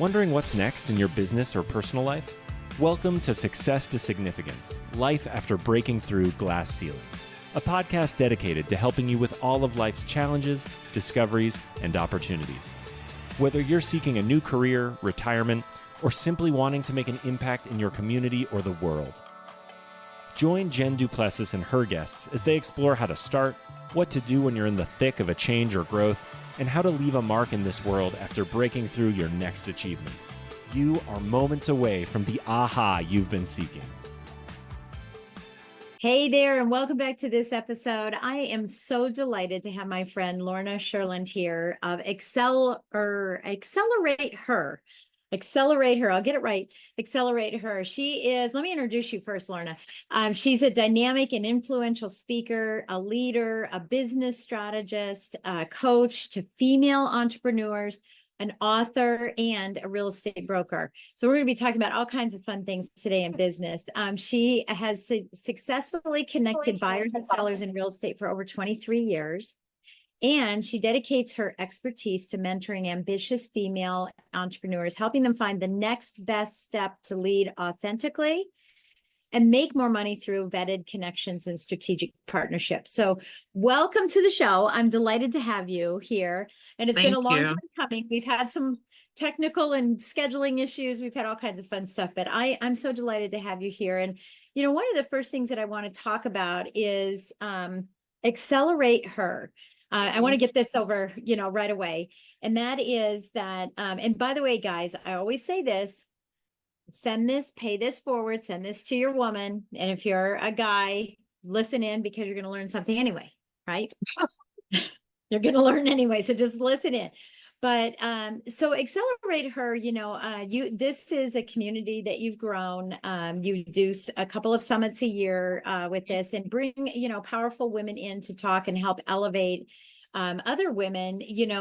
Wondering what's next in your business or personal life? Welcome to Success to Significance, Life After Breaking Through Glass Ceilings, a podcast dedicated to helping you with all of life's challenges, discoveries, and opportunities. Whether you're seeking a new career, retirement, or simply wanting to make an impact in your community or the world. Join Jen Duplessis and her guests as they explore how to start, what to do when you're in the thick of a change or growth, and how to leave a mark in this world after breaking through your next achievement. You are moments away from the aha you've been seeking. Hey there, and welcome back to this episode. I am so delighted to have my friend Lorna Sherland here of Accelerate Her. I'll get it right. Accelerate Her. She is, let me introduce you first, Lorna. She's a dynamic and influential speaker, a leader, a business strategist, a coach to female entrepreneurs, an author, and a real estate broker. So we're going to be talking about all kinds of fun things today in business. She has successfully connected buyers and sellers in real estate for over 23 years. And she dedicates her expertise to mentoring ambitious female entrepreneurs, helping them find the next best step to lead authentically and make more money through vetted connections and strategic partnerships. So welcome to the show. I'm delighted to have you here. And it's been a long time coming. We've had some technical and scheduling issues. We've had all kinds of fun stuff, but I'm so delighted to have you here. And, you know, one of the first things that I want to talk about is Accelerate Her. I want to get this over, right away. And that is that, and by the way, guys, I always say this, pay this forward, send this to your woman. And if you're a guy, listen in because you're going to learn something anyway, right? You're going to learn anyway. So just listen in. But so Accelerate Her, this is a community that you've grown. You do a couple of summits a year with this and bring, powerful women in to talk and help elevate other women,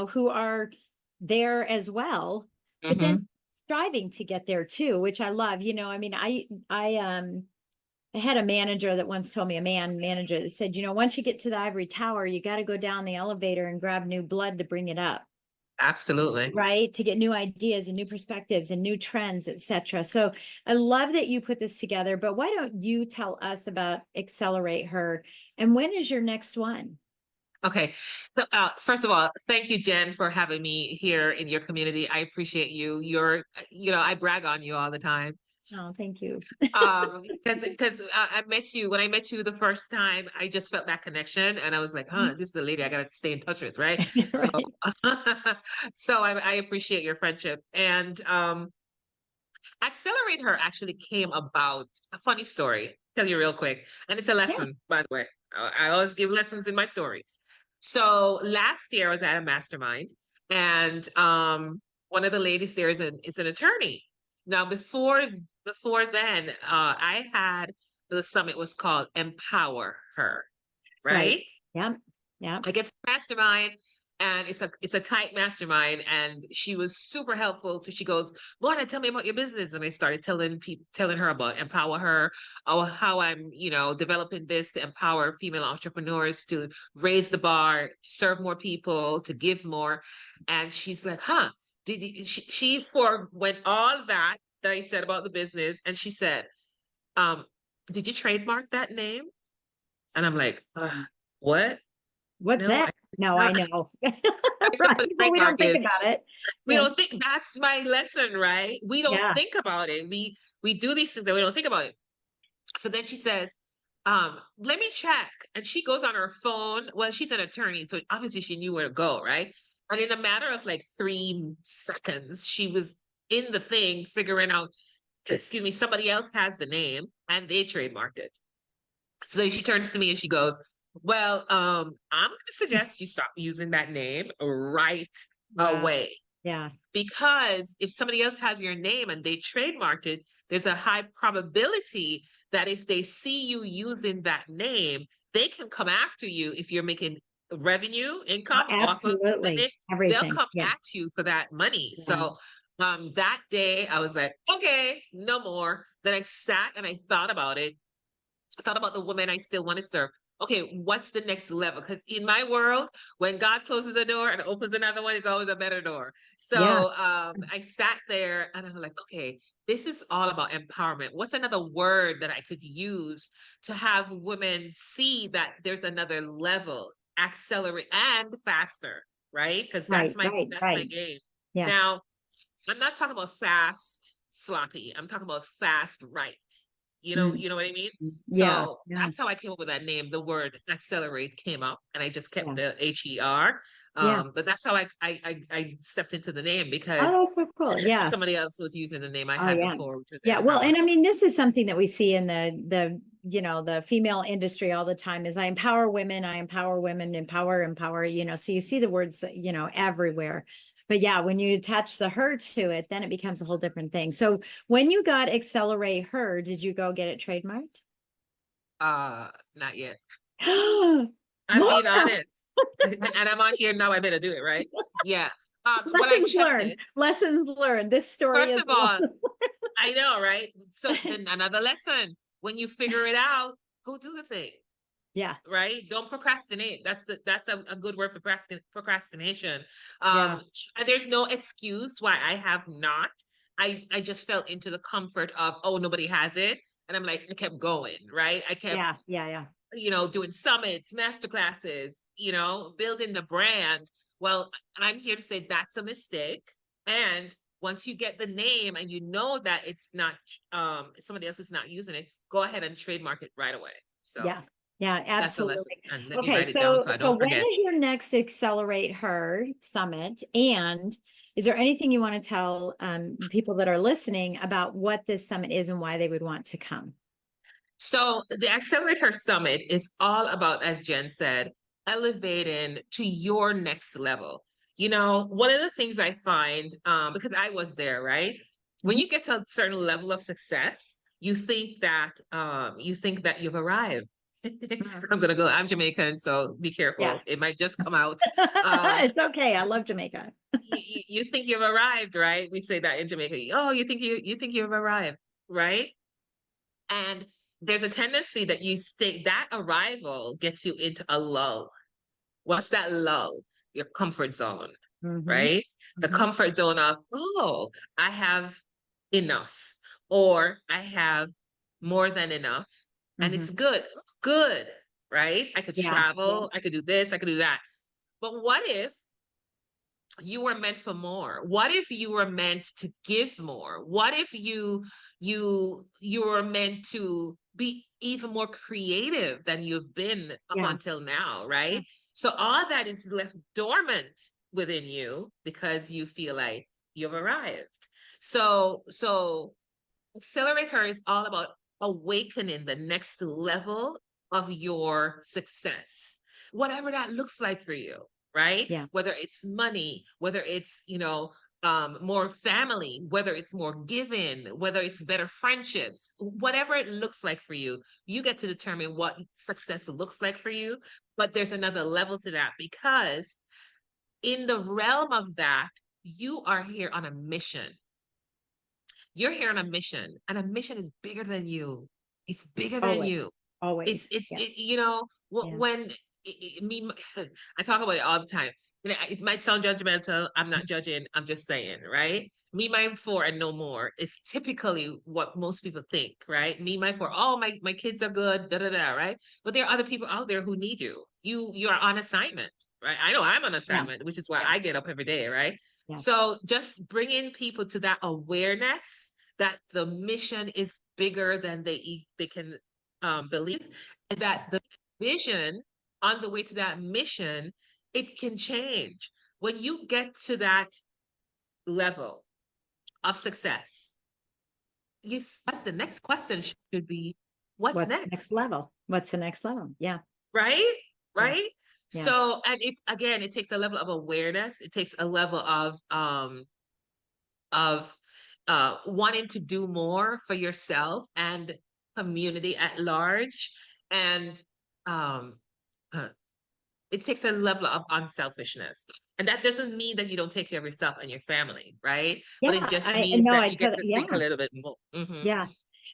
who are there as well, but then striving to get there too, which I love. I had a manager that once told me, a manager that said, once you get to the ivory tower, you got to go down the elevator and grab new blood to bring it up. Absolutely. Right. To get new ideas and new perspectives and new trends, etc. So I love that you put this together, but why don't you tell us about Accelerate Her and when is your next one? Okay. So, first of all, thank you, Jen, for having me here in your community. I appreciate you. I brag on you all the time. Oh, thank you. Because I met you, when I met you the first time, I just felt that connection and I was like, this is the lady I got to stay in touch with. Right. Right. So I appreciate your friendship. And Accelerate Her actually came about a funny story. Tell you real quick. And it's a lesson, by the way. I always give lessons in my stories. So last year I was at a mastermind and one of the ladies there is an attorney. Now, before then, I had the summit was called Empower Her, right? Yeah. I get to mastermind, and it's a tight mastermind, and she was super helpful. So she goes, "Lorna, tell me about your business." And I started telling her about Empower Her, how I'm developing this to empower female entrepreneurs to raise the bar, to serve more people, to give more. And she's like, "Huh." She forwent all that I said about the business, and she said, "Did you trademark that name?" And I'm like, "What? What's that?" No, I know. Right. Well, we don't think about it. We don't think. That's my lesson, right? We don't think about it. We do these things and we don't think about it. So then she says, "Let me check." And she goes on her phone. Well, she's an attorney, so obviously she knew where to go, right? And in a matter of like 3 seconds, she was in the thing figuring out, somebody else has the name and they trademarked it. So she turns to me and she goes, "Well, I'm going to suggest you stop using that name right away." Yeah. Because if somebody else has your name and they trademarked it, there's a high probability that if they see you using that name, they can come after you if you're making revenue, income off of the name. They'll come at you for that money. Yeah. So that day I was like, okay, no more. Then I sat and I thought about it. I thought about the women I still want to serve. okay, what's the next level? Because in my world, when God closes a door and opens another one, it's always a better door. So I sat there and I'm like, okay, this is all about empowerment. What's another word that I could use to have women see that there's another level, accelerate and faster, right? Because that's my game. Yeah. Now, I'm not talking about fast, sloppy. I'm talking about fast, right. You know what I mean? Yeah. So that's how I came up with that name. The word accelerate came up and I just kept the HER. But that's how I stepped into the name because that's so cool. Yeah. somebody else was using the name I had before, which was Well, and I mean, this is something that we see in the female industry all the time is I empower women, empower, so you see the words, everywhere. But yeah, when you attach the her to it, then it becomes a whole different thing. So when you got Accelerate Her, did you go get it trademarked? Not yet. I'm being honest. And I'm on here now, I better do it, right? Yeah. Lessons learned. This story First of all, I know, right? So then another lesson, when you figure it out, go do the thing. Yeah. Right. Don't procrastinate. That's a good word for procrastination. And there's no excuse why I have not. I just fell into the comfort of, oh, nobody has it. And I'm like, I kept going, right? I kept doing summits, masterclasses, building the brand. Well, I'm here to say that's a mistake. And once you get the name and you know that it's not somebody else is not using it, go ahead and trademark it right away. So yeah, absolutely. Okay, so when is your next Accelerate Her summit? And is there anything you want to tell people that are listening about what this summit is and why they would want to come? So the Accelerate Her Summit is all about, as Jen said, elevating to your next level. One of the things I find, because I was there, right? When you get to a certain level of success, you think that you've arrived. I'm Jamaican, so be careful. Yeah. It might just come out. It's okay. I love Jamaica. you think you've arrived, right? We say that in Jamaica. Oh, you think you've arrived, right? And there's a tendency that that arrival gets you into a lull. What's that lull? Your comfort zone, right? The comfort zone of, oh, I have enough, or I have more than enough. And it's good, right? I could travel, I could do this, I could do that. But what if you were meant for more? What if you were meant to give more? What if you were meant to be even more creative than you've been up until now, right? So all that is left dormant within you because you feel like you've arrived. So Accelerate Her is all about awakening the next level of your success, whatever that looks like for you, right? Yeah. Whether it's money, whether it's, more family, whether it's more giving, whether it's better friendships, whatever it looks like for you, you get to determine what success looks like for you. But there's another level to that, because in the realm of that, you are here on a mission. You're here on a mission, and a mission is bigger than you. It's bigger than you. Always. When I talk about it all the time. It might sound judgmental. I'm not judging. I'm just saying, right? Me, mine, for, and no more is typically what most people think, right? Me, mine, for, oh, my kids are good, right? But there are other people out there who need you. You are on assignment, right? I know I'm on assignment, which is why I get up every day, right? Yeah. So just bringing people to that awareness that the mission is bigger than they can believe, and that the vision on the way to that mission, it can change. When you get to that level of success, that's the next question should be, what's next level? What's the next level? Yeah. Right? Yeah. So, and it takes a level of awareness. It takes a level of wanting to do more for yourself and community at large. And it takes a level of unselfishness. And that doesn't mean that you don't take care of yourself and your family, right? Yeah, but it just means that you get to think a little bit more. Yeah.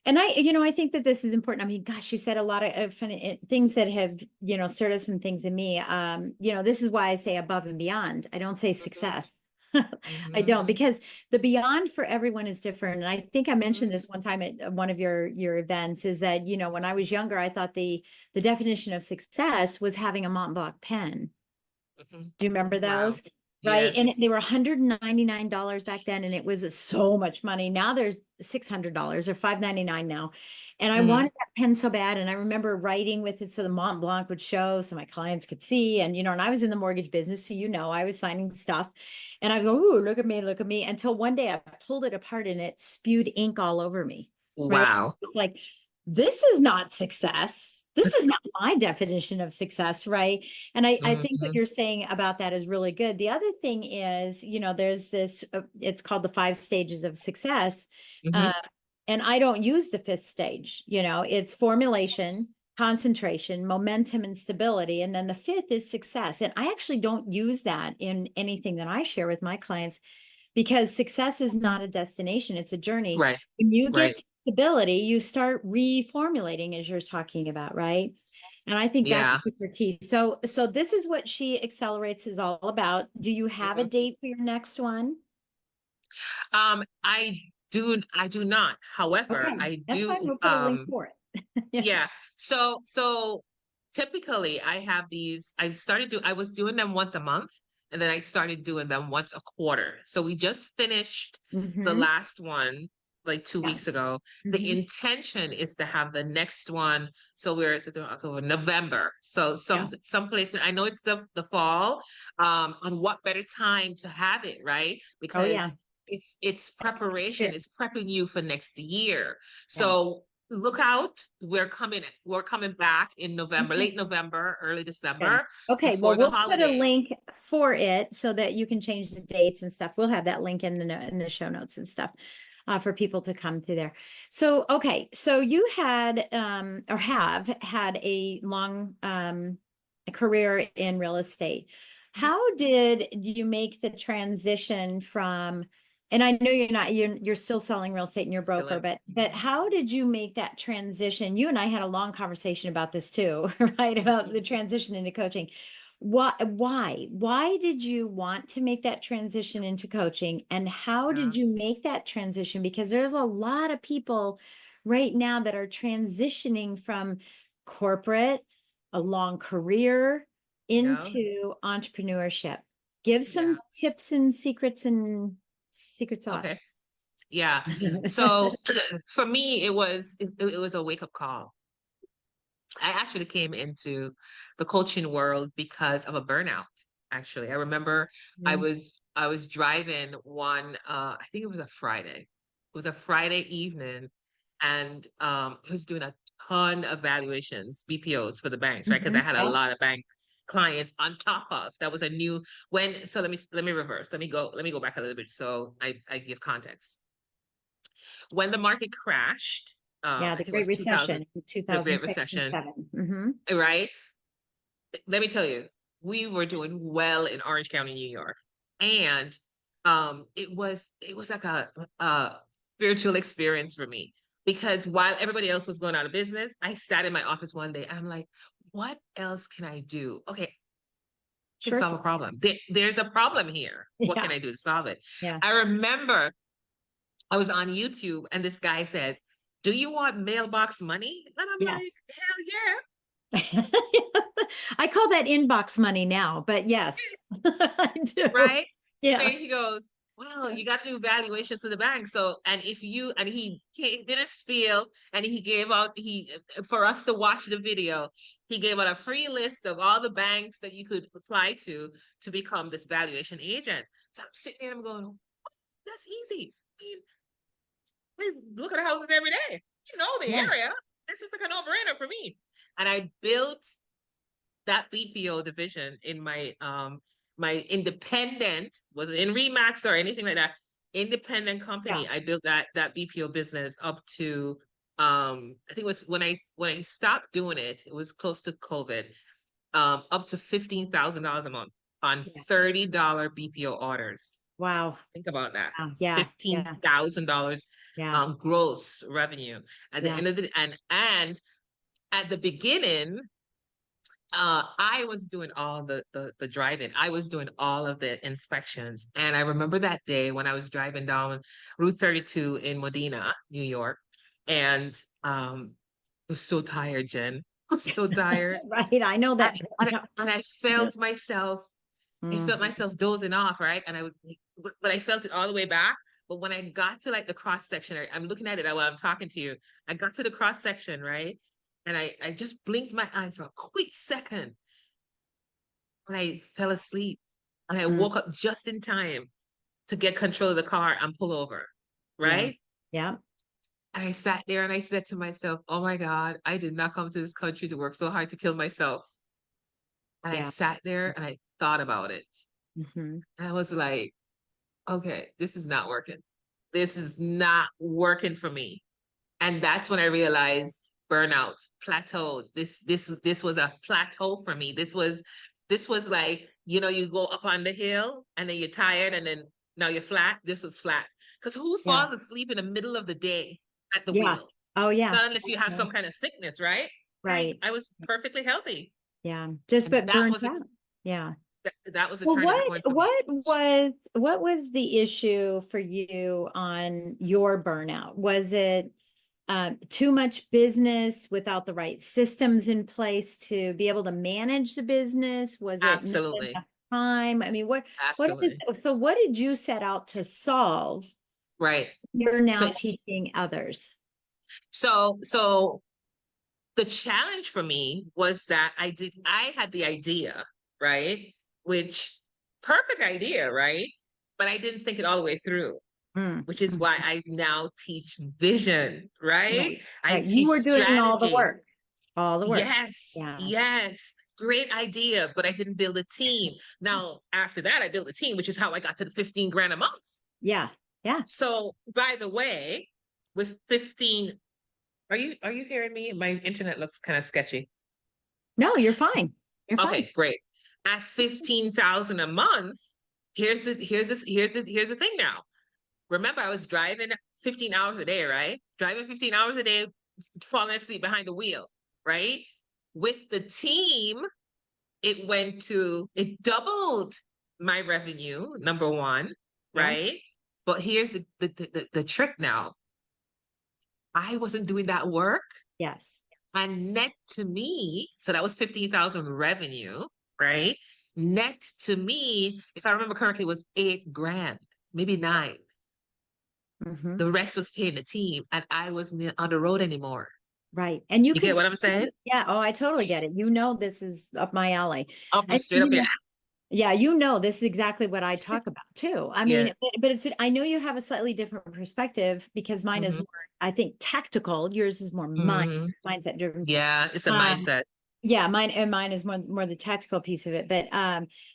And I think that this is important. I mean, gosh, you said a lot of funny things that have, stirred up some things in me. This is why I say above and beyond. I don't say success. I don't, because the beyond for everyone is different. And I think I mentioned this one time at one of your events, is that, when I was younger, I thought the definition of success was having a Montblanc pen. Do you remember those? Wow. Right. Yes. And they were $199 back then. And it was so much money. Now there's $600 or $599 now. And I wanted that pen so bad. And I remember writing with it so the Montblanc would show so my clients could see. And, and I was in the mortgage business. So, I was signing stuff and I was going, ooh, look at me. Until one day I pulled it apart and it spewed ink all over me. Right? Wow. It's like, this is not success. This is not my definition of success, right? And I think what you're saying about that is really good. The other thing is, there's this, it's called the 5 stages of success. And I don't use the 5th stage, it's formulation, concentration, momentum, and stability. And then the 5th is success. And I actually don't use that in anything that I share with my clients, because success is not a destination, it's a journey. Right. When you get to stability, you start reformulating, as you're talking about, right? And I think that's super key. So this is what She Accelerates is all about. Do you have a date for your next one? I do not. However, I do. We'll put a link for it. Yeah. So typically I have these, I was doing them once a month. And then I started doing them once a quarter. So we just finished the last one like 2 weeks ago. The intention is to have the next one. So we're October, November. So some places, I know it's the fall. And what better time to have it, right? Because it's preparation, it's prepping you for next year. So look out, we're coming back in November, late November, early December. Okay, well, we'll put a link for it so that you can change the dates and stuff. We'll have that link in the show notes and stuff for people to come through there. So, okay, so you had or have had a long career in real estate. How did you make the transition from, and I know you're still selling real estate and you're a broker, but how did you make that transition? You and I had a long conversation about this too, right? About the transition into coaching. Why did you want to make that transition into coaching, and how did you make that transition? Because there's a lot of people right now that are transitioning from corporate, a long career, into entrepreneurship. Give some tips and secrets and secret sauce. Okay. Yeah. So for me, it was a wake-up call. I actually came into the coaching world because of a burnout. Actually, I remember I was driving one, I think it was a Friday. It was a Friday evening, and I was doing a ton of valuations, BPOs for the banks, right? Because I had a lot of bank clients on top of that. Was a new so let me reverse. Let me go back a little bit so I give context. When the market crashed, the Great Recession, 2000, the Great Recession, right? Let me tell you, we were doing well in Orange County, New York, and it was like a spiritual experience for me, because while everybody else was going out of business, I sat in my office one day. I'm like, what else can I do? Okay, can solve a problem. There's a problem here. What can I do to solve it? I remember I was on YouTube and this guy says, "Do you want mailbox money?" And I'm like, hell yeah. I call that inbox money now, but yes, I do. Right? Yeah. And he goes, "Well, you got to do valuations to the bank. So, and he did a spiel, and he gave out, for us to watch the video, he gave out a free list of all the banks that you could apply to become this valuation agent." So I'm sitting there and I'm going, that's easy. We look at houses every day. You know the area. This is like a no-brainer for me. And I built that BPO division in my my independent, wasn't in Remax or anything like that, independent company. I built that BPO business up to I think it was when I stopped doing it, it was close to COVID, up to $15,000 a month on $30 BPO orders. Wow. Think about that. Yeah. $15,000 Yeah. gross revenue at the Yeah. end of the and at the beginning, I was doing all the driving. I was doing all of the inspections. And I remember that day when I was driving down Route 32 in Modena, New York, and I was so tired, Jen. I was so tired. Right. I know that. And I felt myself, I felt Mhm. myself dozing off, right? And I was, but I felt it all the way back. But when I got to like the cross section, I'm looking at it while I'm talking to you. I got to the cross section, right? And I just blinked my eyes for a quick second. And I fell asleep. And I Mm. woke up just in time to get control of the car and pull over, Yeah. right? Yeah. And I sat there and I said to myself, oh my God, I did not come to this country to work so hard to kill myself. And I Yeah. sat there and I thought about it. Mhm. And I was like, okay, this is not working. This is not working for me. And that's when I realized burnout, plateaued. This was a plateau for me. This was like, you know, you go up on the hill and then you're tired and then now you're flat. This was flat. Because who Yeah. falls asleep in the middle of the day at the Yeah. wheel? Oh, yeah. Not unless you have Yeah. some kind of sickness, right? Right. I was perfectly healthy. Yeah. Just And but burnt out. Yeah. that was a Well, turning point for me. what was the issue for you on your burnout? Was it too much business without the right systems in place to be able to manage the business? Was it not Absolutely. enough time? I mean, Absolutely. so what did you set out to solve? Right. You're now So teaching others. so the challenge for me was that I had the idea, right? Which perfect idea, right? But I didn't think it all the way through, Mm, which is why mhm. I now teach vision, right? Right. I Right. You teach were doing all the strategy. work. All the work. Yes, Yeah. yes. Great idea, but I didn't build a team. Now, after that, I built a team, which is how I got to the 15 grand a month. Yeah. Yeah. So, by the way, with 15, are you hearing me? My internet looks kind of sketchy. No, you're fine. You're fine. Okay, great. At 15,000 a month, here's the thing now. Remember, I was driving 15 hours a day, right? Driving 15 hours a day, falling asleep behind the wheel, right? With the team, it doubled my revenue, number one, Yeah. right? But here's the trick now. I wasn't doing that work. Yes. And net to me, so that was 15,000 revenue, right? Net to me, if I remember correctly, was 8 grand, maybe 9. Mm-hmm. The rest was paying the team, and I wasn't on the road anymore. Right. And you You can, get what I'm saying? yeah. Oh, I totally get it. You know, this is up my alley. Up And straight up, yeah. yeah, you know, this is exactly what I talk about too. I Yeah. mean, but it's, I know you have a slightly different perspective because mine is Mhm. more, I think, tactical. Yours is more Mhm. mindset driven. Yeah, it's a Um, mindset. yeah, mine is more the tactical piece of it. But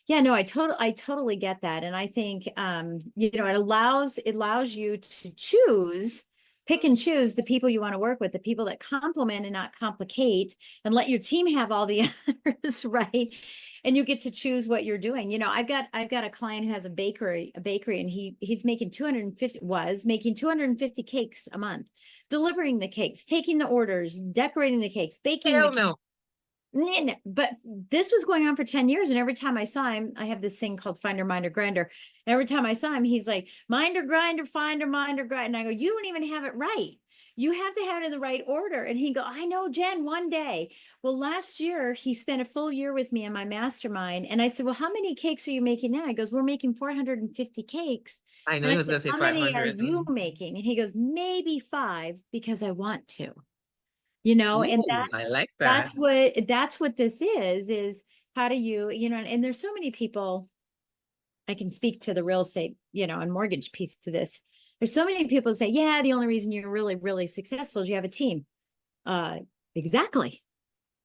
yeah, no, I totally get that. And I think you know, it allows you to pick and choose the people you want to work with, the people that complement and not complicate, and let your team have all the others, right? And you get to choose what you're doing. You know, I've got a client who has a bakery, and he's making 250 cakes a month, delivering the cakes, taking the orders, decorating the cakes, baking the Hell cakes. no. But this was going on for 10 years. And every time I saw him, I have this thing called Finder, Minder, Grinder. And every time I saw him, he's like, Minder, Grinder, Finder, Minder, Grinder. And I go, you don't even have it right. You have to have it in the right order. And he go, I know, Jen, one day. Well, last year, he spent a full year with me in my mastermind. And I said, well, how many cakes are you making now? He goes, we're making 450 cakes. I know And he I was said, gonna say how many are 500. you making? And he goes, maybe 5 because I want to. You know, and Ooh, I like that. that's what this is how do you, you know, and there's so many people. I can speak to the real estate, you know, and mortgage piece to this. There's so many people say, yeah, the only reason you're really, really successful is you have a team. Exactly.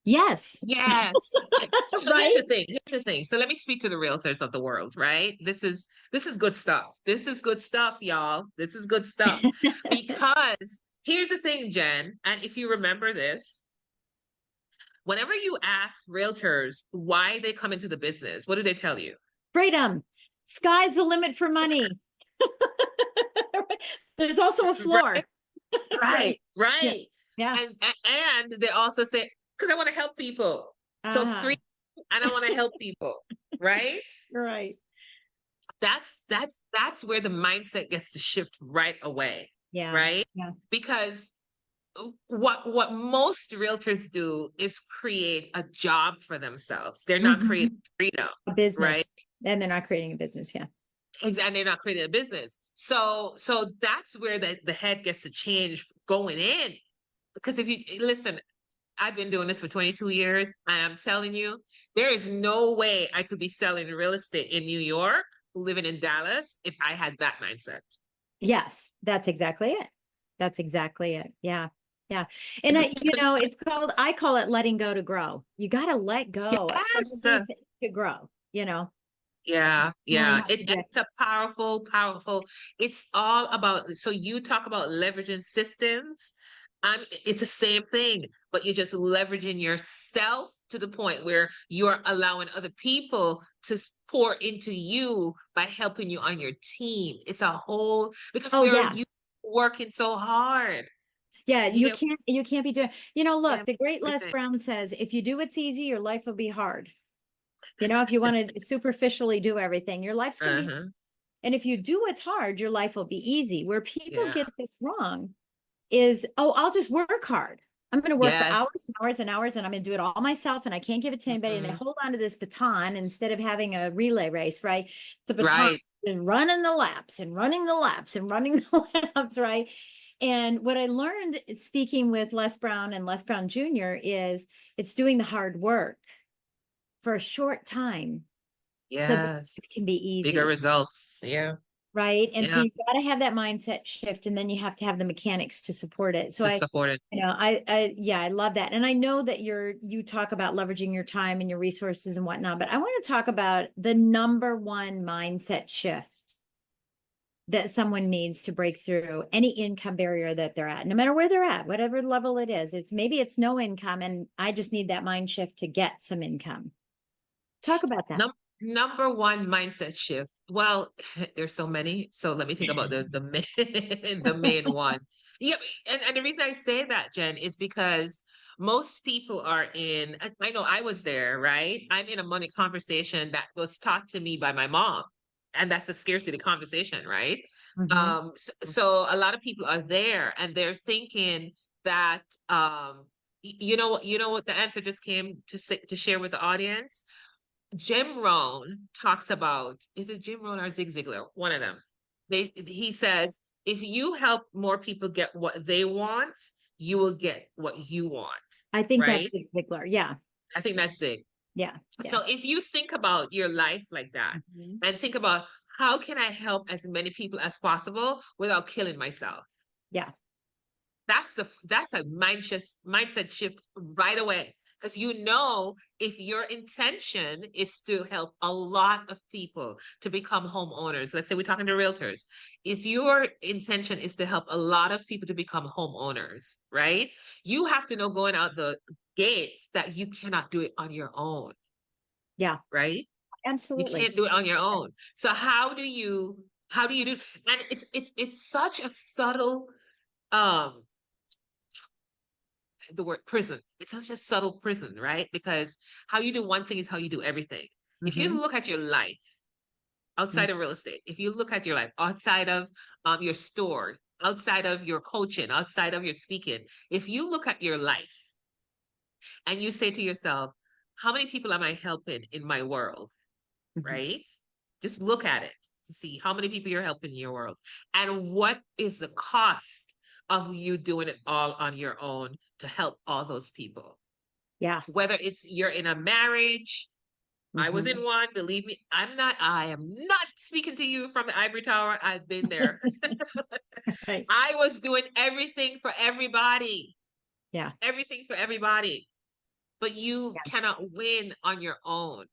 Yes. Yes. So here's Right. the thing. Here's the thing. So let me speak to the realtors of the world, right? This is good stuff. This is good stuff, y'all. This is good stuff. Because here's the thing, Jen, and if you remember this, whenever you ask realtors why they come into the business, what do they tell you? Freedom. Sky's the limit for money. There's also a floor. Right. Yeah. Yeah. And they also say, because I want to help people. So free, and I want to help people. Right. Right. That's where the mindset gets to shift right away. Yeah. Right. Yeah. Because what most realtors do is create a job for themselves. They're not creating freedom. A business. Right. And they're not creating a business. Yeah. And they're not creating a business. So that's where the head gets to change going in. Because if you listen, I've been doing this for 22 years, and I'm telling you, there is no way I could be selling real estate in New York, living in Dallas, if I had that mindset. Yes, that's exactly it. That's exactly it. Yeah. Yeah. And I call it letting go to grow. You got to let go of some of these things to grow, Yeah. It's a powerful, it's all about, so you talk about leveraging systems. It's the same thing, but you're just leveraging yourself to the point where you're allowing other people to pour into you by helping you on your team. It's a whole, because you working so hard. Yeah, you can't be doing, look, the great Les Brown says, if you do what's easy, your life will be hard. If you want to superficially do everything, your life's going to be, and if you do what's hard, your life will be easy. Where people get this wrong is, I'll just work hard. I'm going to work for hours and hours and hours, and I'm going to do it all myself, and I can't give it to anybody. And they hold on to this baton instead of having a relay race, right? It's a baton and running the laps and running the laps and running the laps, right? And what I learned speaking with Les Brown and Les Brown Jr. is it's doing the hard work for a short time. So that it can be easy. Bigger results. Yeah. Right. And so you've got to have that mindset shift, and then you have to have the mechanics to support it. So I love that. And I know that you talk about leveraging your time and your resources and whatnot, but I want to talk about the number one mindset shift that someone needs to break through any income barrier that they're at, no matter where they're at, whatever level it is. Maybe it's no income, and I just need that mind shift to get some income. Talk about that. Number one mindset shift. Well, there's so many. So let me think about the main one. Yeah, and the reason I say that, Jen, is because most people are in, I know I was there, right? I'm in a money conversation that was taught to me by my mom. And that's a scarcity conversation, right? So a lot of people are there, and they're thinking that, you know what the answer just came to share with the audience. Jim Rohn talks about, is it Jim Rohn or Zig Ziglar? One of them. He says, if you help more people get what they want, you will get what you want. I think that's Zig Ziglar. Yeah. I think that's Zig. Yeah. So if you think about your life like that, and think about, how can I help as many people as possible without killing myself? Yeah. That's a mindset shift right away. Because if your intention is to help a lot of people to become homeowners, let's say we're talking to realtors, if your intention is to help a lot of people to become homeowners, right? You have to know going out the gates that you cannot do it on your own. Yeah. Right? Absolutely. You can't do it on your own. So how do you do? And it's such a subtle, the word prison. It's such a subtle prison, right? Because how you do one thing is how you do everything. If you look at your life outside of real estate, if you look at your life outside of your store, outside of your coaching, outside of your speaking, if you look at your life and you say to yourself, how many people am I helping in my world? Right? Just look at it to see how many people you're helping in your world, and what is the cost of you doing it all on your own to help all those people. Yeah. Whether it's you're in a marriage, I was in one, believe me, I am not speaking to you from the ivory tower. I've been there. Right. I was doing everything for everybody. Yeah. Everything for everybody. But you cannot win on your own.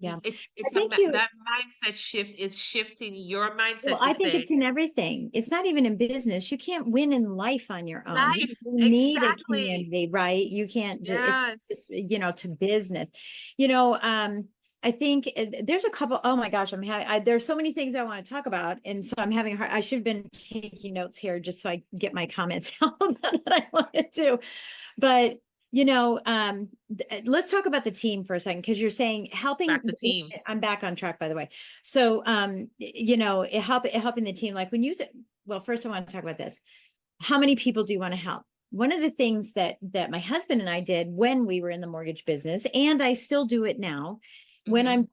Yeah. That mindset shift is shifting your mindset. I think it's in everything. It's not even in business. You can't win in life on your own. You need a community, right? You can't just, to business, I think there's a couple, oh my gosh, there's so many things I want to talk about. And so I'm having a hard, I should have been taking notes here just so I get my comments out that I wanted to. But, let's talk about the team for a second, because you're saying helping Back to team. I'm back on track, by the way. So, helping the team, like well, first I want to talk about this. How many people do you want to help? One of the things that my husband and I did when we were in the mortgage business, and I still do it now, when I'm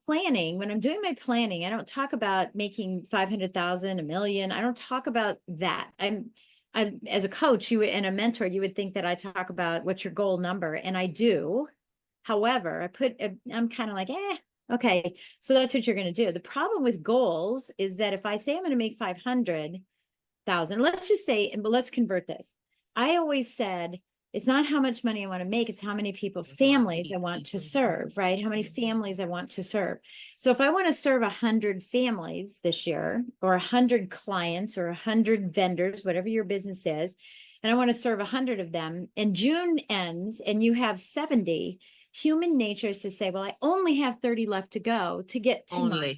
doing my planning, I don't talk about making 500,000, $1 million. I don't talk about that. I, as a coach, and a mentor, you would think that I talk about what's your goal number, and I do. However, I'm kind of like, okay, so that's what you're going to do. The problem with goals is that if I say I'm going to make 500,000, let's just say, but let's convert this. I always said, it's not how much money I want to make, it's how many families I want to serve, right? How many families I want to serve. So if I want to serve 100 families this year, or 100 clients, or 100 vendors, whatever your business is, and I want to serve 100 of them, and June ends and you have 70, human nature is to say, well, I only have 30 left to go to get to my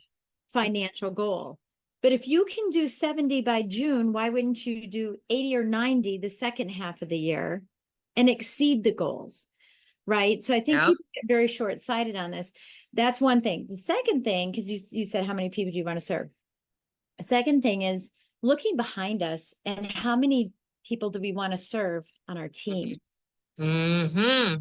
financial goal. But if you can do 70 by June, why wouldn't you do 80 or 90 the second half of the year and exceed the goals, right? So I think people get very short-sighted on this. That's one thing. The second thing, because you said, how many people do you want to serve? The second thing is looking behind us, and how many people do we want to serve on our team? Mm-hmm.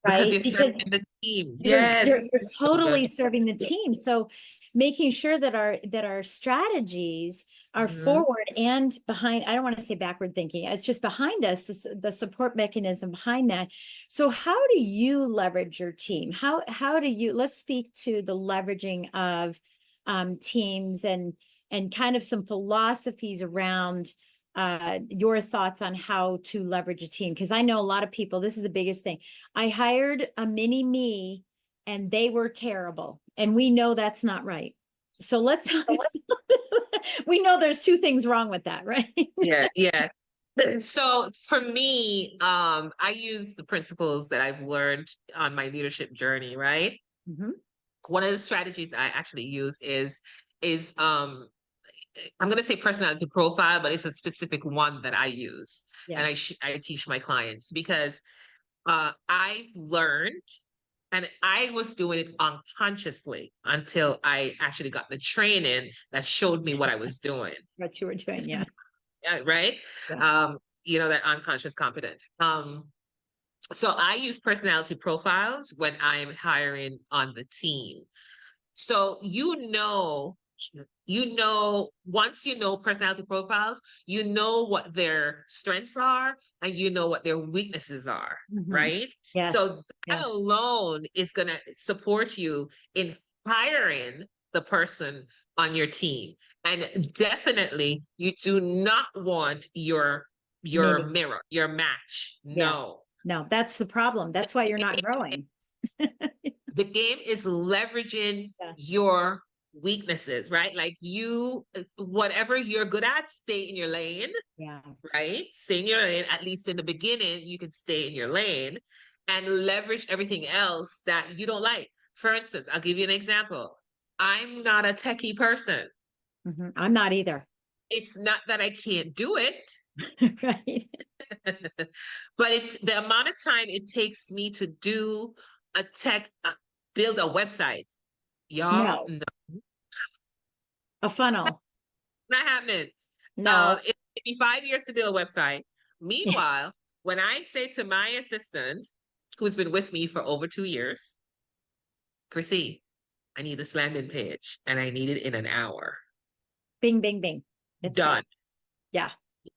Right? Because you're serving the team. Yes. You're totally serving the team. So making sure that our strategies are forward and behind. I don't want to say backward thinking. It's just behind us, the support mechanism behind that. So how do you leverage your team? How do you, let's speak to the leveraging of teams and kind of some philosophies around your thoughts on how to leverage a team. Because I know a lot of people, this is the biggest thing. I hired a mini me and they were terrible. And we know that's not right. So let's talk. We know there's two things wrong with that, right? Yeah. So for me, I use the principles that I've learned on my leadership journey, right? One of the strategies I actually use is I'm going to say personality profile, but it's a specific one that I use. And I teach my clients, because I've learned, and I was doing it unconsciously until I actually got the training that showed me what I was doing. What you were doing, yeah. Right? Yeah. That unconscious competent. So I use personality profiles when I'm hiring on the team. So once you know personality profiles, you know what their strengths are and you know what their weaknesses are, right? Yes. So that alone is going to support you in hiring the person on your team. And definitely you do not want your mirror, your match. No, that's the problem. That's why you're not growing. The game is leveraging your weaknesses, right? Like whatever you're good at, stay in your lane. Right? Stay in your lane. At least in the beginning, you can stay in your lane and leverage everything else that you don't like. For instance, I'll give you an example. I'm not a techie person. I'm not either. It's not that I can't do it. Right. But it's the amount of time it takes me to do build a website. Y'all, no. A funnel. Not happening. No. It took me 5 years to build a website. Meanwhile, when I say to my assistant, who's been with me for over 2 years, Chrissy, I need this landing page and I need it in an hour. Bing, bing, bing. It's done. Yeah.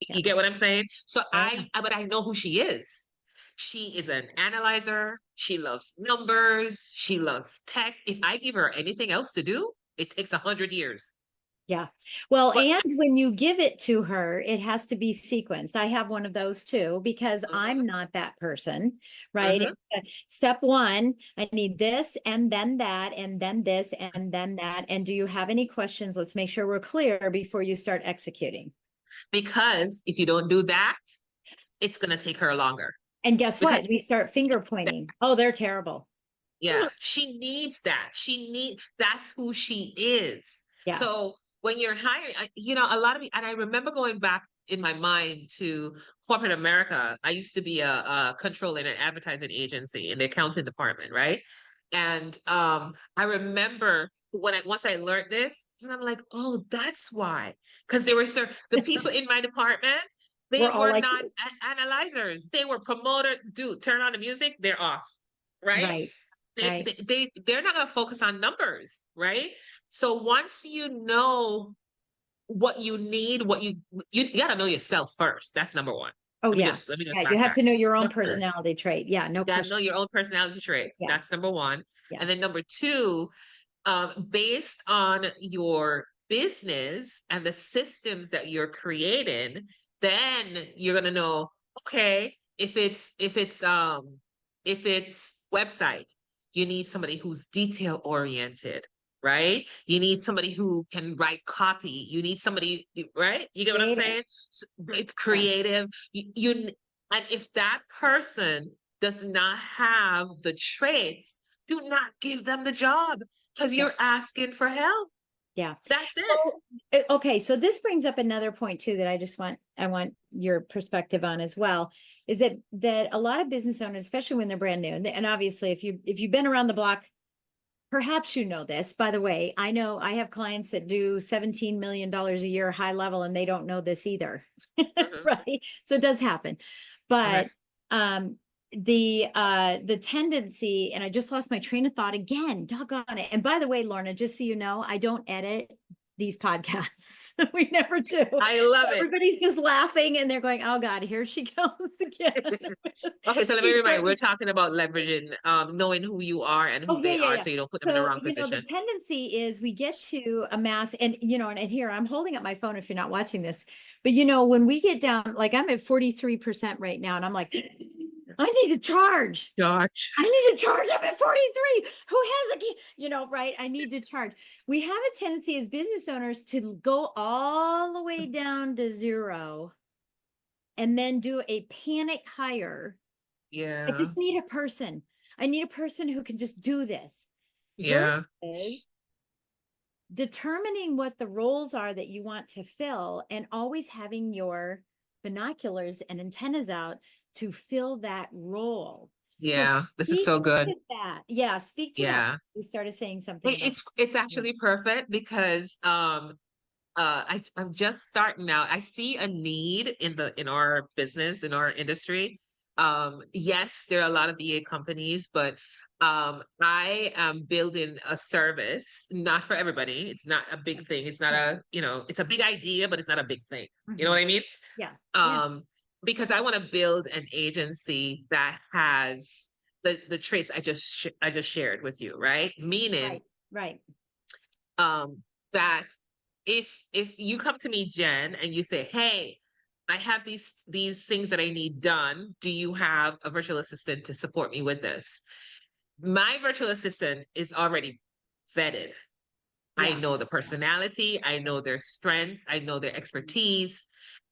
You get what I'm saying? So but I know who she is. She is an analyzer. She loves numbers. She loves tech. If I give her anything else to do, it takes 100 years. Yeah. Well, and when you give it to her, it has to be sequenced. I have one of those too, because I'm not that person, right? Step one, I need this and then that, and then this and then that. And do you have any questions? Let's make sure we're clear before you start executing. Because if you don't do that, it's going to take her longer. And guess what? We start finger pointing. Oh, they're terrible. Yeah, she needs that. That's who she is. Yeah. So when you're hiring, a lot of and I remember going back in my mind to corporate America. I used to be a controller in an advertising agency in the accounting department, right? And I remember once I learned this, and I'm like, oh, that's why. Because there were the people in my department, they We're all were like not analyzers. They were promoters. Dude, turn on the music, they're off. Right? Right. They're not going to focus on numbers, right? So once you know what you need, you got to know yourself first. That's number one. Oh, let me yeah. just Yeah, you have backtrack. to know your own personality trait. Yeah, no You got to question. know your own personality traits. Yeah. That's number one. Yeah. And then number two, based on your business and the systems that you're creating, then you're going to know, okay, if it's website, you need somebody who's detail oriented, right? You need somebody who can write copy. You need somebody, right? You get what I'm saying? So it's creative. And if that person does not have the traits, do not give them the job because you're asking for help. Yeah. That's it. Okay. So this brings up another point too, that I want your perspective on as well, is that a lot of business owners, especially when they're brand new, and obviously if you've been around the block, perhaps you know this. By the way, I know I have clients that do $17 million a year high level, and they don't know this either. Right. So it does happen. But the tendency, and I just lost my train of thought again, doggone it. And by the way, Lorna, just so you know, I don't edit these podcasts. We never do. I love it. Everybody's just laughing and they're going, oh God, here she goes again. Okay, so let me remind you, we're talking about leveraging, knowing who you are and who they are, so you don't put them in the wrong position. The tendency is we get to amass, and here I'm holding up my phone if you're not watching this, but when we get down, like I'm at 43% right now, and I'm like, I need to charge. I need to charge. I'm at 43. Who has a key? Right? I need to charge. We have a tendency as business owners to go all the way down to zero and then do a panic hire. Yeah. I just need a person. I need a person who can just do this. Yeah. Versus determining what the roles are that you want to fill and always having your binoculars and antennas out to fill that role. Yeah, this is so good. Yeah, speak to that. We started saying something. It's actually perfect because I'm just starting out. I see a need in our business, in our industry. Yes, there are a lot of VA companies, but I am building a service, not for everybody. It's not a big thing. It's not it's a big idea, but it's not a big thing. You know what I mean? Yeah. Because I want to build an agency that has the traits I just shared with you, right? Meaning, right. That if you come to me, Jen, and you say, hey, I have these things that I need done. Do you have a virtual assistant to support me with this? My virtual assistant is already vetted. I know the personality, I know their strengths, I know their expertise.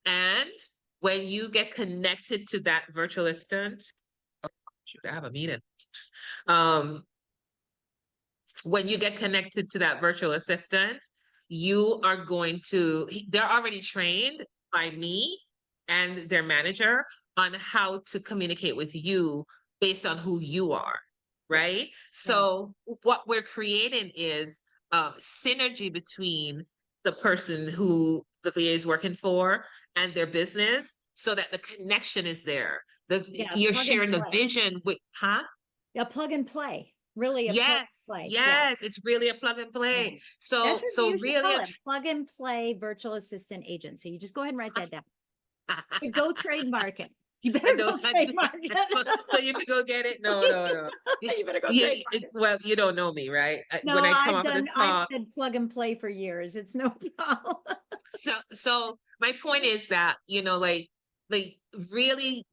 And when you get connected to that virtual assistant, I have a meeting. When you get connected to that virtual assistant, they're already trained by me and their manager on how to communicate with you based on who you are, right? So what we're creating is synergy between the person who the VA is working for and their business, so that the connection is there. You're sharing the vision with, A plug and play. Really, yes, plug and play. Yes, it's really a plug and play. Yeah. So really a plug and play virtual assistant agency. You just go ahead and write that down. Go trademark it. You better go trademark it. So you can go get it. No. You better go trademark it. Well, you don't know me, right? No, when I come off of this call, I've said plug and play for years. It's no problem. So my point is that like really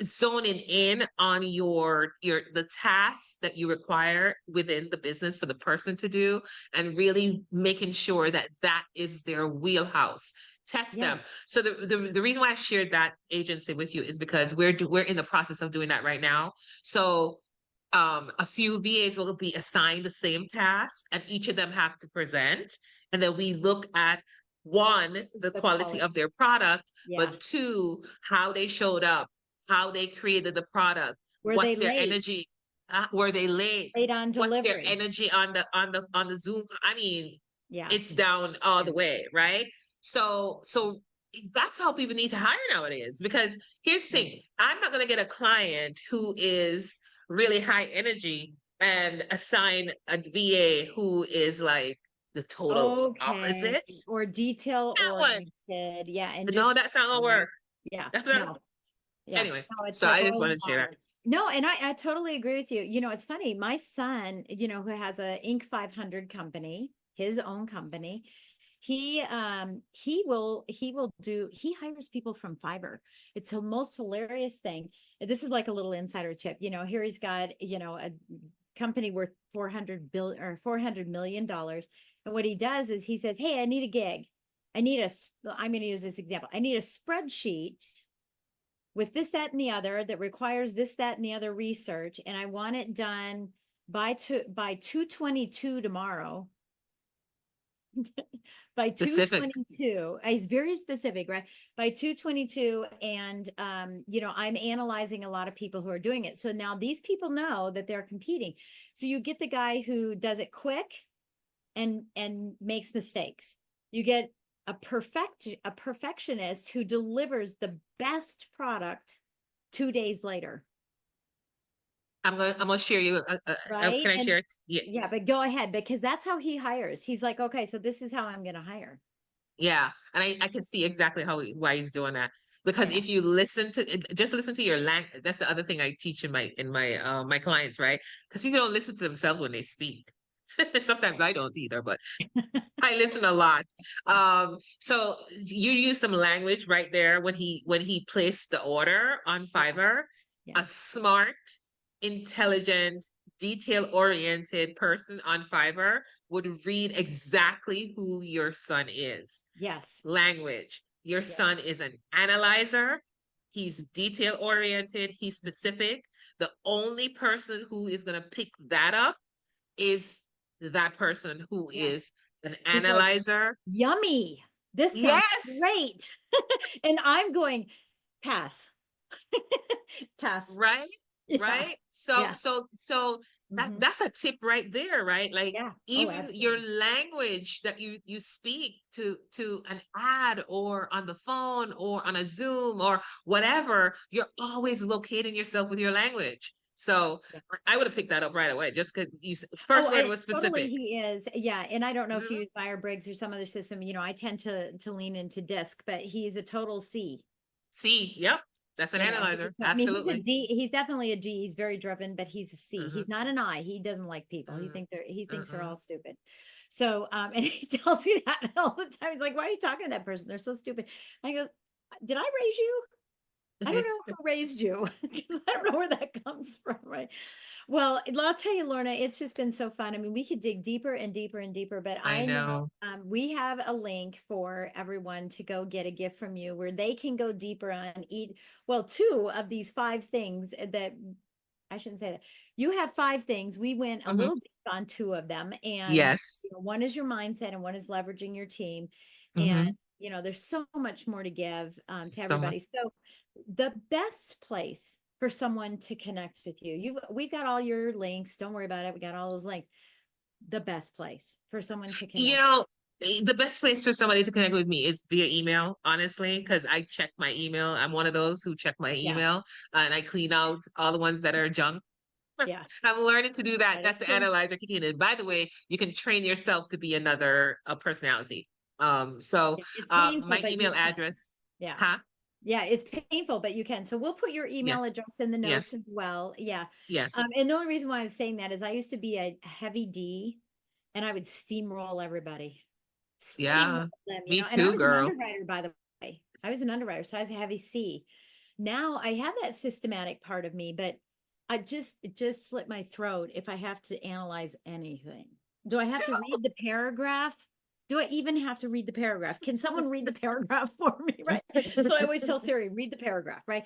zoning in on the tasks that you require within the business for the person to do, and really making sure that is their wheelhouse. Test them. So the reason why I shared that agency with you is because we're in the process of doing that right now. So a few VAs will be assigned the same task, and each of them have to present. And then we look at one, the quality of their product, but two, how they showed up, how they created the product, what's their energy, were they late on delivery, what's their energy on the Zoom. I mean, it's down all the way, right? So that's how people need to hire nowadays, because here's the thing, I'm not going to get a client who is really high energy and assign a VA who is like the total opposite or detail oriented. Yeah. And no, that's not gonna work. Yeah. That's not, anyway, so I just wanted to share that. No, and I totally agree with you. You know, it's funny. My son, you know, who has a Inc. 500 company, his own company, he hires people from Fiverr. It's the most hilarious thing. This is like a little insider tip. You know, here he's got, you know, a company worth $400 million. And what he does is he says, hey, I need a gig. I'm going to use this example. I need a spreadsheet with this, that, and the other that requires this, that, and the other research. And I want it done by 2/22 tomorrow. By 2/22. He's very specific, right? By 2/22. And, you know, I'm analyzing a lot of people who are doing it. So now these people know that they're competing. So you get the guy who does it quick and makes mistakes. You get a perfectionist who delivers the best product 2 days later. I'm gonna share you. Right? Can I share it? Yeah, but go ahead, because that's how he hires. He's like, okay, so this is how I'm gonna hire. Yeah, and I can see exactly why he's doing that. Because if you listen to your language, that's the other thing I teach in my my clients, right? Because people don't listen to themselves when they speak. Sometimes I don't either, but I listen a lot. So you use some language right there when he placed the order on Fiverr. A smart, intelligent, detail-oriented person on Fiverr would read exactly who your son is. Yes. Language. Your son is an analyzer. He's detail-oriented. He's specific. The only person who is going to pick that up is that person who is an analyzer. Like, yummy. This sounds great. And I'm going, pass. Pass. Right? Right? So that's a tip right there, right? Like even your language that you speak to an ad or on the phone or on a Zoom or whatever, you're always locating yourself with your language. So I would have picked that up right away, just because you first word was specific. Totally he is. Yeah. And I don't know if you use Myers-Briggs or some other system, you know, I tend to lean into DISC, but he's a total C. Yep. That's an analyzer. Absolutely. I mean, he's definitely a D. He's very driven, but he's a C. He's not an I. He doesn't like people. He thinks they're all stupid. So, and he tells me that all the time. He's like, why are you talking to that person? They're so stupid. I go, did I raise you? I don't know who raised you, because I don't know where that comes from, right? Well, I'll tell you, Lorna, it's just been so fun. I mean, we could dig deeper and deeper and deeper, but I know we have a link for everyone to go get a gift from you where they can go deeper on two of these 5 things that I shouldn't say that. You have 5 things. We went a little deep on 2 of them. And you know, one is your mindset and one is leveraging your team. And you know, there's so much more to give to everybody. So the best place for someone to connect with you, we've got all your links. Don't worry about it. We got all those links. The best place for someone to connect. You know, the best place for somebody to connect with me is via email, honestly, because I check my email. I'm one of those who check my email and I clean out all the ones that are junk. Yeah. I'm learning to do that. That's the analyzer kicking in. By the way, you can train yourself to be another personality. So my email address. Yeah. Huh? Yeah, it's painful, but you can. So we'll put your email address in the notes as well. Yeah. Yes. And the only reason why I was saying that is I used to be a heavy D and I would steamroll everybody. Steamroll them, me too, and girl. I was an underwriter, by the way. I was an underwriter, so I was a heavy C. Now I have that systematic part of me, but it just slit my throat if I have to analyze anything. Do I have to read the paragraph? do I even have to read the paragraph? Can someone read the paragraph for me? Right. So I always tell Siri, read the paragraph, right?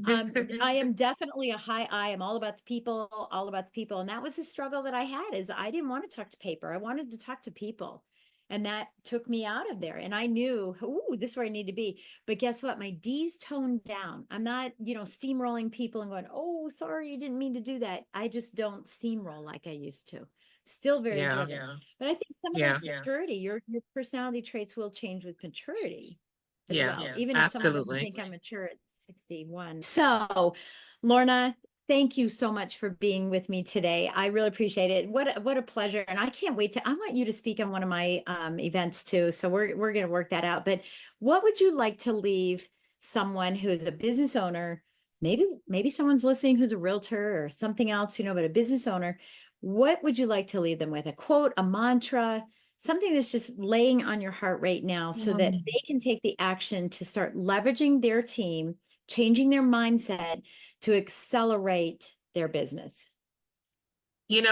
I am definitely a high I. I'm all about the people, all about the people. And that was a struggle that I had, is I didn't want to talk to paper. I wanted to talk to people. And that took me out of there. And I knew, ooh, this is where I need to be. But guess what? My D's toned down. I'm not, steamrolling people and going, oh, sorry, you didn't mean to do that. I just don't steamroll like I used to. Still very driven. But I think some of that's maturity. Your personality traits will change with maturity as well. Even if someone doesn't think I'm mature at 61. So, Lorna, thank you so much for being with me today. I really appreciate it. What a pleasure. And I can't wait I want you to speak on one of my events too. So we're going to work that out. But what would you like to leave someone who is a business owner? Maybe someone's listening who's a realtor or something else, but a business owner. What would you like to leave them with? A quote, a mantra, something that's just laying on your heart right now so that they can take the action to start leveraging their team, changing their mindset to accelerate their business? Think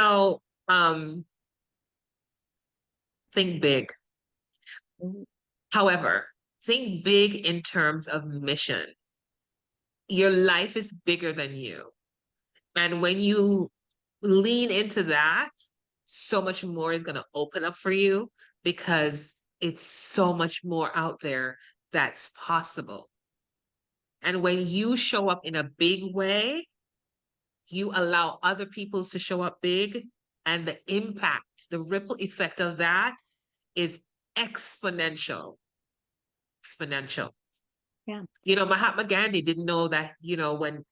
big. However, think big in terms of mission. Your life is bigger than you. And when you lean into that, so much more is going to open up for you, because it's so much more out there that's possible. And when you show up in a big way, you allow other people to show up big, and the impact, the ripple effect of that is exponential. Yeah. Mahatma Gandhi didn't know that,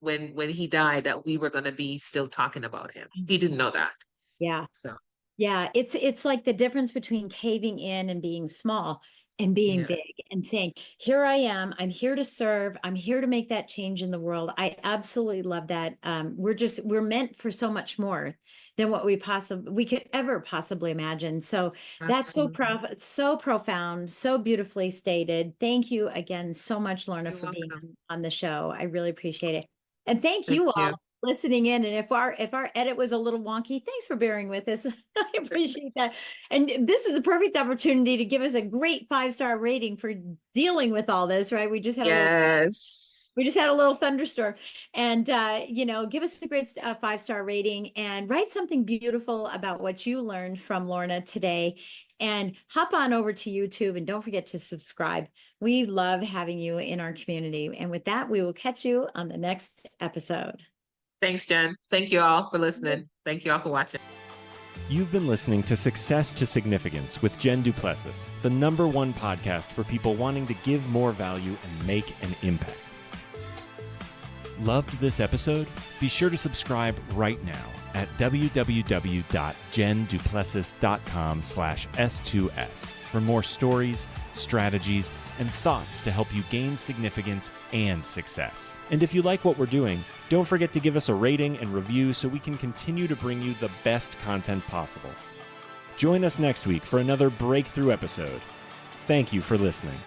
when he died, that we were going to be still talking about him. He didn't know that. Yeah. So, yeah, it's like the difference between caving in and being small and being big and saying, here I am, I'm here to serve, I'm here to make that change in the world. I absolutely love that. We're meant for so much more than what we could ever possibly imagine. So that's so profound, so beautifully stated. Thank you again so much, Lorna, for being on the show. I really appreciate it. And thank you all listening in. And if our edit was a little wonky, thanks for bearing with us. I appreciate that. And this is a perfect opportunity to give us a great 5-star rating for dealing with all this, right? We just had a little thunderstorm, and give us a great 5-star rating and write something beautiful about what you learned from Lorna today, and hop on over to YouTube and don't forget to subscribe. We love having you in our community. And with that, we will catch you on the next episode. Thanks, Jen. Thank you all for listening. Thank you all for watching. You've been listening to Success to Significance with Jen Duplessis, the #1 podcast for people wanting to give more value and make an impact. Loved this episode? Be sure to subscribe right now at www.jenduplessis.com/S2S for more stories, strategies, and thoughts to help you gain significance and success. And if you like what we're doing, don't forget to give us a rating and review so we can continue to bring you the best content possible. Join us next week for another breakthrough episode. Thank you for listening.